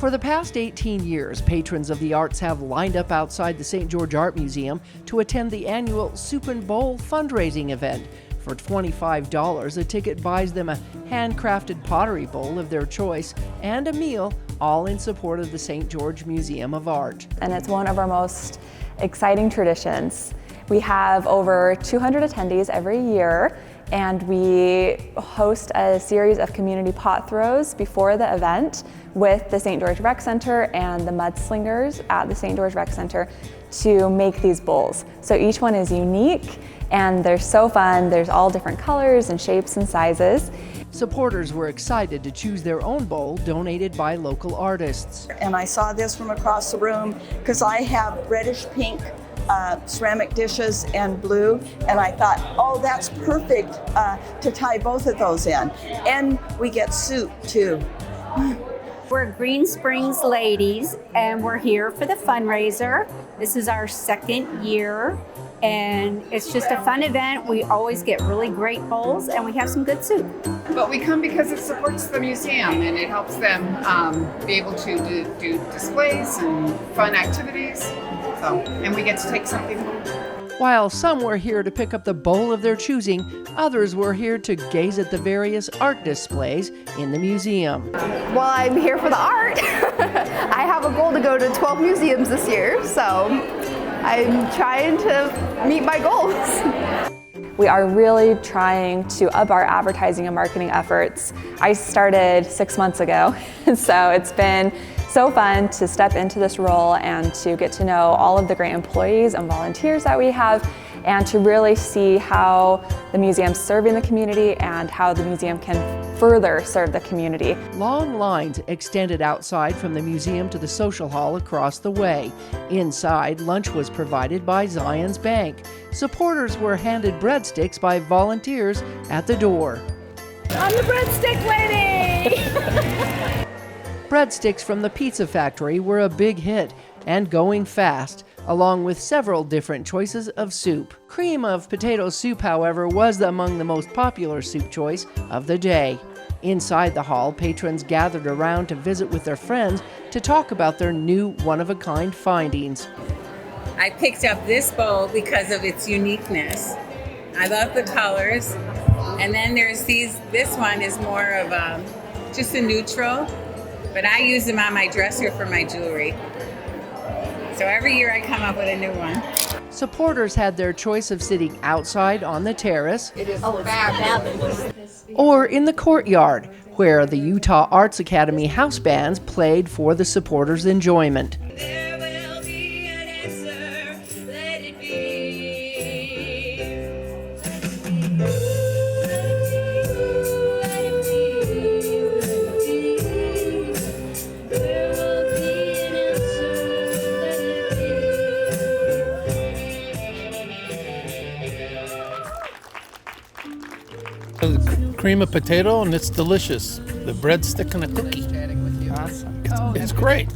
For the past 18 years, patrons of the arts have lined up outside the St. George Art Museum to attend the annual Soup N Bowl Fundraising event. For $25, a ticket buys them a handcrafted pottery bowl of their choice and a meal, all in support of the St. George Museum of Art. And it's one of our most exciting traditions. We have over 200 attendees every year, and we host a series of community pot throws before the event with the St. George Rec Center and the mudslingers at the St. George Rec Center to make these bowls. So each one is unique and they're so fun. There's all different colors and shapes and sizes. Supporters were excited to choose their own bowl donated by local artists. And I saw this from across the room because I have reddish pink ceramic dishes and blue, and I thought, oh, that's perfect to tie both of those in. And we get soup too. We're Green Springs ladies, and we're here for the fundraiser. This is our second year, and it's just a fun event. We always get really great bowls, and we have some good soup. But we come because it supports the museum, and it helps them be able to do displays and fun activities. So, and we get to take something home. While some were here to pick up the bowl of their choosing, others were here to gaze at the various art displays in the museum. Well, I'm here for the art. I have a goal to go to 12 museums this year, so I'm trying to meet my goals. We are really trying to up our advertising and marketing efforts. I started 6 months ago, so it's been so fun to step into this role and to get to know all of the great employees and volunteers that we have, and to really see how the museum's serving the community and how the museum can further serve the community. Long lines extended outside from the museum to the social hall across the way. Inside, lunch was provided by Zion's Bank. Supporters were handed breadsticks by volunteers at the door. I'm the breadstick lady! Breadsticks from the Pizza Factory were a big hit and going fast, along with several different choices of soup. Cream of potato soup, however, was among the most popular soup choice of the day. Inside the hall, patrons gathered around to visit with their friends to talk about their new one-of-a-kind findings. I picked up this bowl because of its uniqueness. I love the colors. And then there's this one is more of just a neutral, but I use them on my dresser for my jewelry. So every year I come up with a new one. Supporters had their choice of sitting outside on the terrace Fabulous. or in the courtyard, where the Utah Arts Academy house bands played for the supporters' enjoyment. Cream of potato, and it's delicious. The breadstick and a cookie. Awesome. It's great.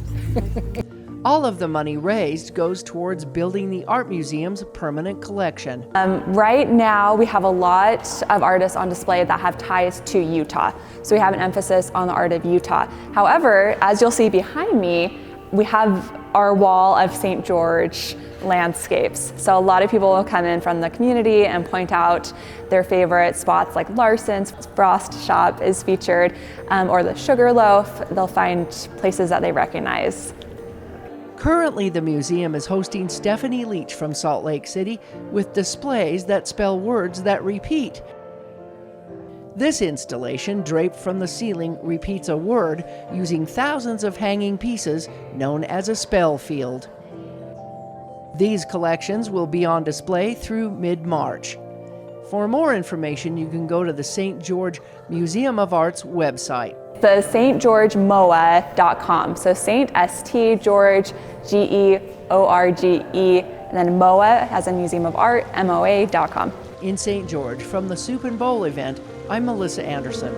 All of the money raised goes towards building the art museum's permanent collection. Right now, we have a lot of artists on display that have ties to Utah. So we have an emphasis on the art of Utah. However, as you'll see behind me, we have our wall of St. George landscapes. So a lot of people will come in from the community and point out their favorite spots, like Larson's Frost Shop is featured, or the Sugar Loaf. They'll find places that they recognize. Currently, the museum is hosting Stephanie Leach from Salt Lake City with displays that spell words that repeat. This installation, draped from the ceiling, repeats a word using thousands of hanging pieces known as a spell field. These collections will be on display through mid-March. For more information, you can go to the St. George Museum of Art's website. The stgeorgemoa.com. So St. S-T, George, G-E-O-R-G-E, and then MOA as in Museum of Art, MOA.com. In St. George, from the Soup N Bowl event, I'm Melissa Anderson.